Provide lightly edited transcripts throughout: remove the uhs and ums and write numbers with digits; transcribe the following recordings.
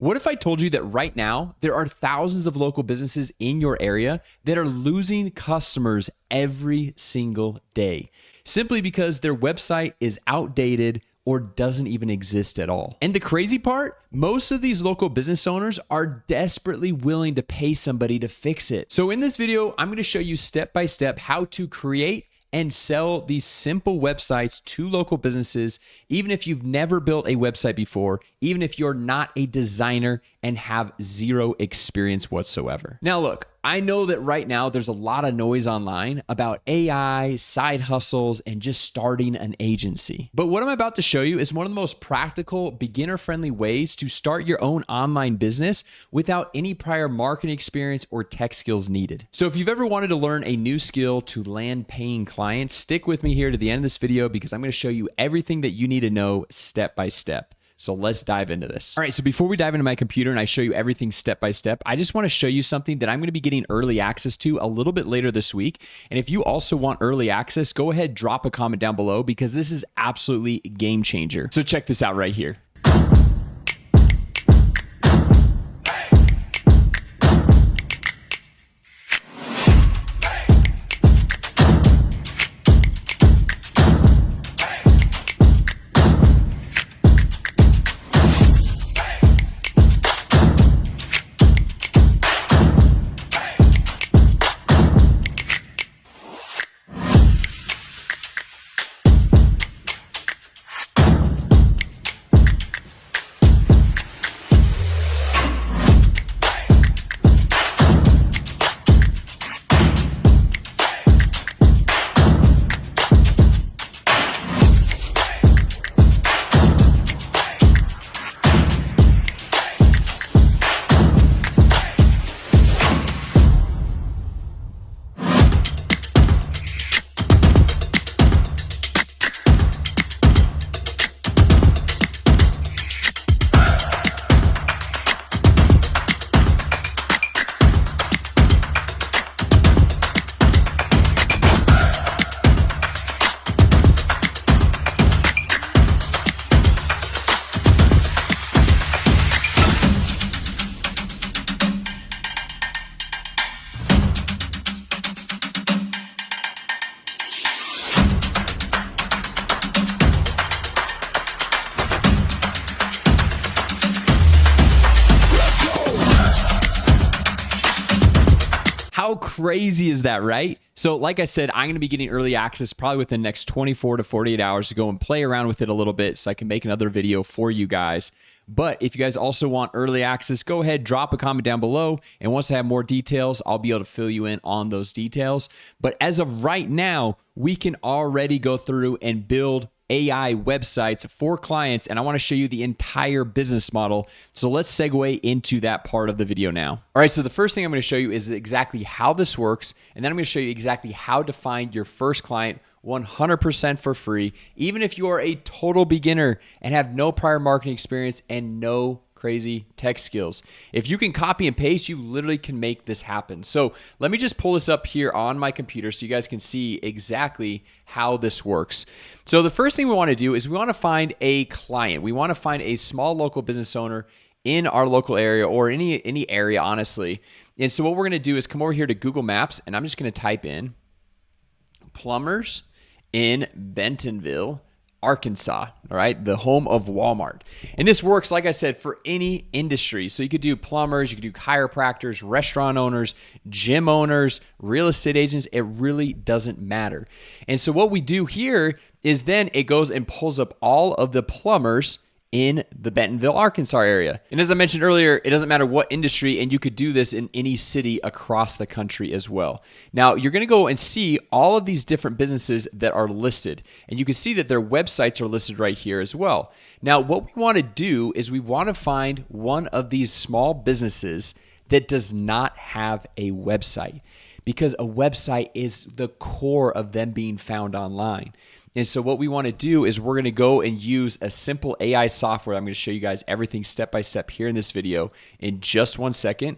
What if I told you that right now there are thousands of local businesses in your area that are losing customers every single day simply because their website is outdated or doesn't even exist at all? And the crazy part, most of these local business owners are desperately willing to pay somebody to fix it. So in this video, I'm going to show you step by step how to create and sell these simple websites to local businesses, even if you've never built a website before, even if you're not a designer and have zero experience whatsoever. Now, look, I know that right now there's a lot of noise online about AI, side hustles, and just starting an agency. But what I'm about to show you is one of the most practical, beginner-friendly ways to start your own online business without any prior marketing experience or tech skills needed. So if you've ever wanted to learn a new skill to land paying clients, stick with me here to the end of this video because I'm going to show you everything that you need to know step by step. So let's dive into this. All right, so before we dive into my computer and I show you everything step by step, I just want to show you something that I'm going to be getting early access to a little bit later this week. And if you also want early access, go ahead, drop a comment down below because this is absolutely a game changer. So check this out right here. How crazy is that, right? So like I said, I'm going to be getting early access probably within the next 24 to 48 hours to go and play around with it a little bit so I can make another video for you guys. But if you guys also want early access, go ahead, drop a comment down below. And once I have more details, I'll be able to fill you in on those details. But as of right now, we can already go through and build AI websites for clients, and I want to show you the entire business model. So let's segue into that part of the video now. All right, so the first thing I'm going to show you is exactly how this works, and then I'm going to show you exactly how to find your first client 100% for free, even if you are a total beginner and have no prior marketing experience and no crazy tech skills. If you can copy and paste, you literally can make this happen. So let me just pull this up here on my computer so you guys can see exactly how this works. So the first thing we want to do is we want to find a client. We want to find a small local business owner in our local area or any area, honestly. And so what we're going to do is come over here to Google Maps, and I'm just going to type in plumbers in Bentonville, Arkansas, all right, the home of Walmart. And this works, like I said, for any industry. So you could do plumbers, you could do chiropractors, restaurant owners, gym owners, real estate agents. It really doesn't matter. And so what we do here is then it goes and pulls up all of the plumbers in the Bentonville, Arkansas area. And as I mentioned earlier, it doesn't matter what industry, and you could do this in any city across the country as well. Now, you're gonna go and see all of these different businesses that are listed, and you can see that their websites are listed right here as well. Now, what we wanna do is we wanna find one of these small businesses that does not have a website, because a website is the core of them being found online. And so what we want to do is we're going to go and use a simple AI software. I'm going to show you guys everything step by step here in this video in just 1 second.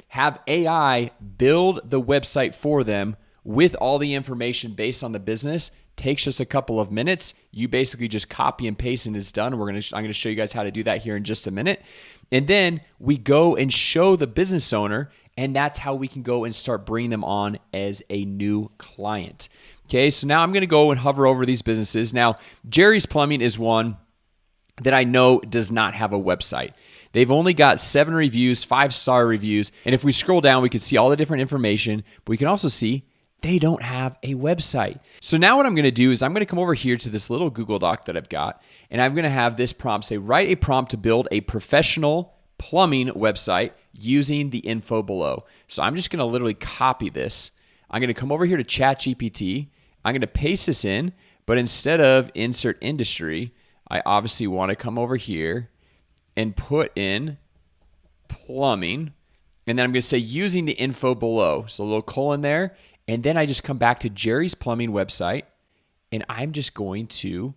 Have AI build the website for them with all the information based on the business Takes just a couple of minutes. You basically just copy and paste and it's done. I'm going to show you guys how to do that here in just a minute. And then we go and show the business owner, and that's how we can go and start bringing them on as a new client. Okay, so now I'm going to go and hover over these businesses. Now, Jerry's Plumbing is one that I know does not have a website. They've only got 7 reviews, 5-star reviews. And if we scroll down, we can see all the different information, but we can also see they don't have a website. So now what I'm going to do is I'm going to come over here to this little Google Doc that I've got, and I'm going to have this prompt say, write a prompt to build a professional plumbing website using the info below. So I'm just going to literally copy this. I'm going to come over here to ChatGPT. I'm going to paste this in, but instead of insert industry, I obviously want to come over here and put in plumbing. And then I'm going to say using the info below. So a little colon there. And then I just come back to Jerry's Plumbing website, and I'm just going to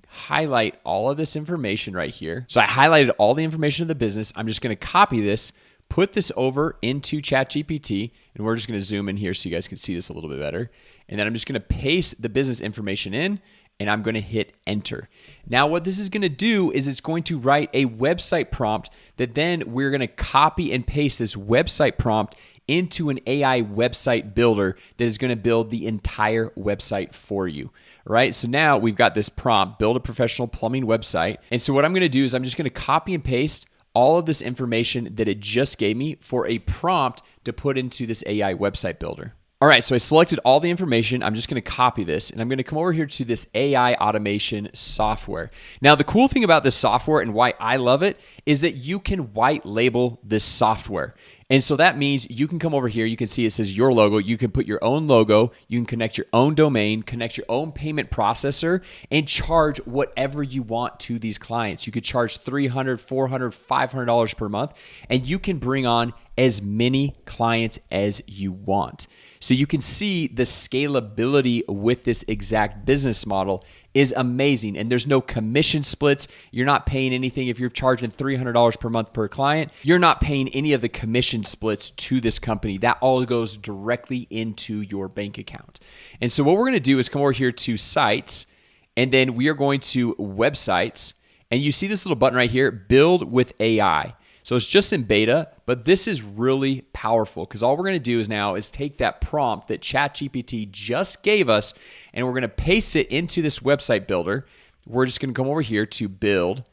highlight all of this information right here. So I highlighted all the information of the business. I'm just going to copy this, put this over into ChatGPT, and we're just going to zoom in here so you guys can see this a little bit better. And then I'm just going to paste the business information in, and I'm going to hit enter. Now what this is going to do is it's going to write a website prompt that then we're going to copy and paste this website prompt into an AI website builder that is going to build the entire website for you, right? So now we've got this prompt, build a professional plumbing website. And so what I'm going to do is I'm just going to copy and paste all of this information that it just gave me for a prompt to put into this AI website builder. All right, so I selected all the information. I'm just going to copy this, and I'm going to come over here to this AI automation software. Now, the cool thing about this software and why I love it is that you can white label this software. And so that means you can come over here, you can see it says your logo, you can put your own logo, you can connect your own domain, connect your own payment processor, and charge whatever you want to these clients. You could charge $300, $400, $500 per month, and you can bring on as many clients as you want. So you can see the scalability with this exact business model is amazing. And there's no commission splits. You're not paying anything. If you're charging $300 per month per client, you're not paying any of the commission splits to this company. That all goes directly into your bank account. And so what we're going to do is come over here to sites, and then we are going to websites. And you see this little button right here, build with AI. So it's just in beta, but this is really powerful because all we're going to do is take that prompt that ChatGPT just gave us, and we're going to paste it into this website builder. We're just going to come over here to build,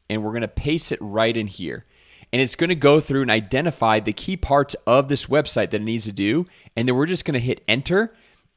and we're going to paste it right in here. And it's going to go through and identify the key parts of this website that it needs to do, and then we're just going to hit enter.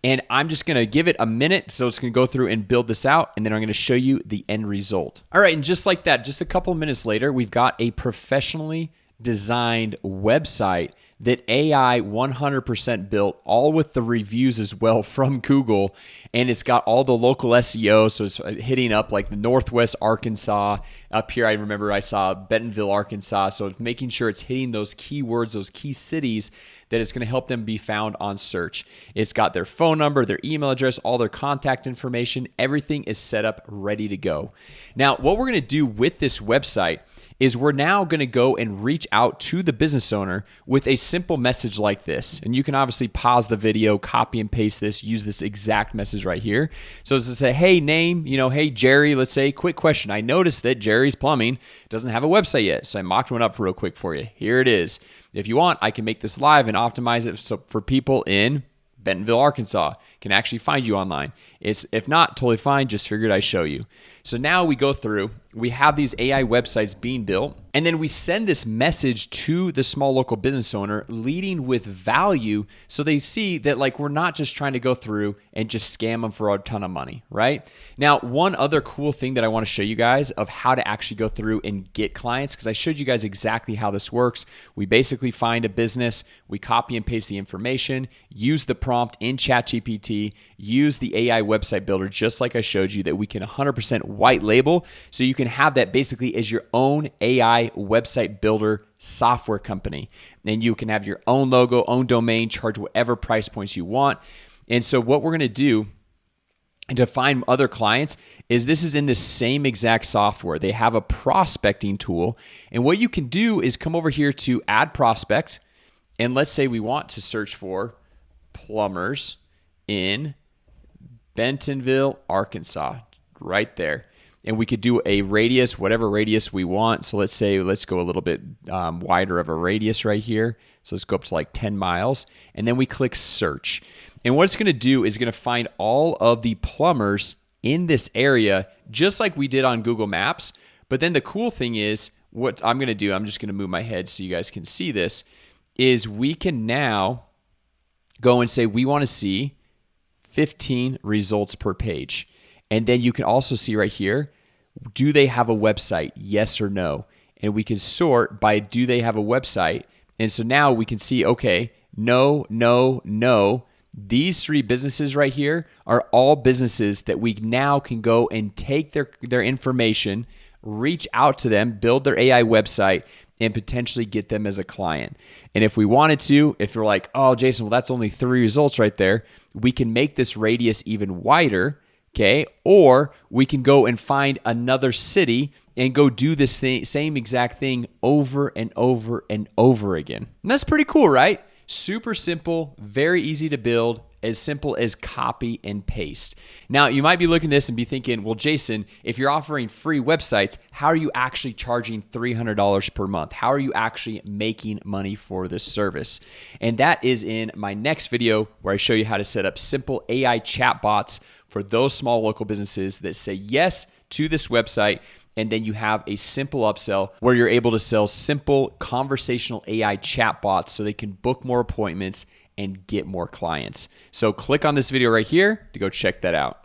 And I'm just going to give it a minute, so it's going to go through and build this out, and then I'm going to show you the end result. All right, and just like that, just a couple of minutes later, we've got a professionally designed website that AI 100% built, all with the reviews as well from Google, and it's got all the local SEO, so it's hitting up like the Northwest Arkansas. Up here, I remember I saw Bentonville, Arkansas, so it's making sure it's hitting those keywords, those key cities that it's going to help them be found on search. It's got their phone number, their email address, all their contact information. Everything is set up, ready to go. Now, what we're going to do with this website is we're now going to go and reach out to the business owner with a simple message like this. And you can obviously pause the video, copy and paste this, use this exact message right here. So it's to say, hey, name, hey, Jerry, let's say, quick question. I noticed that Jerry's Plumbing doesn't have a website yet. So I mocked one up real quick for you. Here it is. If you want, I can make this live and optimize it so for people in Bentonville, Arkansas, can actually find you online. If not, totally fine. Just figured I'd show you. So now we go through, we have these AI websites being built, and then we send this message to the small local business owner leading with value so they see that we're not just trying to go through and just scam them for a ton of money, right? Now, one other cool thing that I want to show you guys of how to actually go through and get clients, because I showed you guys exactly how this works. We basically find a business, we copy and paste the information, use the prompt in ChatGPT, use the AI website builder just like I showed you that we can 100% white label, so you can have that basically as your own AI website builder software company. And you can have your own logo, own domain, charge whatever price points you want. And so what we're going to do to find other clients is this is in the same exact software. They have a prospecting tool. And what you can do is come over here to add prospect. And let's say we want to search for plumbers in Bentonville, Arkansas, right there. And we could do a radius, whatever radius we want. So let's go a little bit wider of a radius right here. So let's go up to like 10 miles. And then we click search. And what it's going to do is going to find all of the plumbers in this area, just like we did on Google Maps. But then the cool thing is, what I'm going to do, I'm just going to move my head so you guys can see this, is we can now go and say we want to see 15 results per page. And then you can also see right here, do they have a website? Yes or no. And we can sort by do they have a website? And so now we can see, okay, no, no, no. These 3 businesses right here are all businesses that we now can go and take their information, reach out to them, build their AI website, and potentially get them as a client. And if we wanted to, if you're like, oh, Jason, well, that's only 3 results right there, we can make this radius even wider, okay? Or we can go and find another city and go do this same exact thing over and over and over again. And that's pretty cool, right? Super simple, very easy to build, as simple as copy and paste. Now, you might be looking at this and be thinking, well, Jason, if you're offering free websites, how are you actually charging $300 per month? How are you actually making money for this service? And that is in my next video where I show you how to set up simple AI chatbots for those small local businesses that say yes to this website. And then you have a simple upsell where you're able to sell simple conversational AI chatbots so they can book more appointments and get more clients. So click on this video right here to go check that out.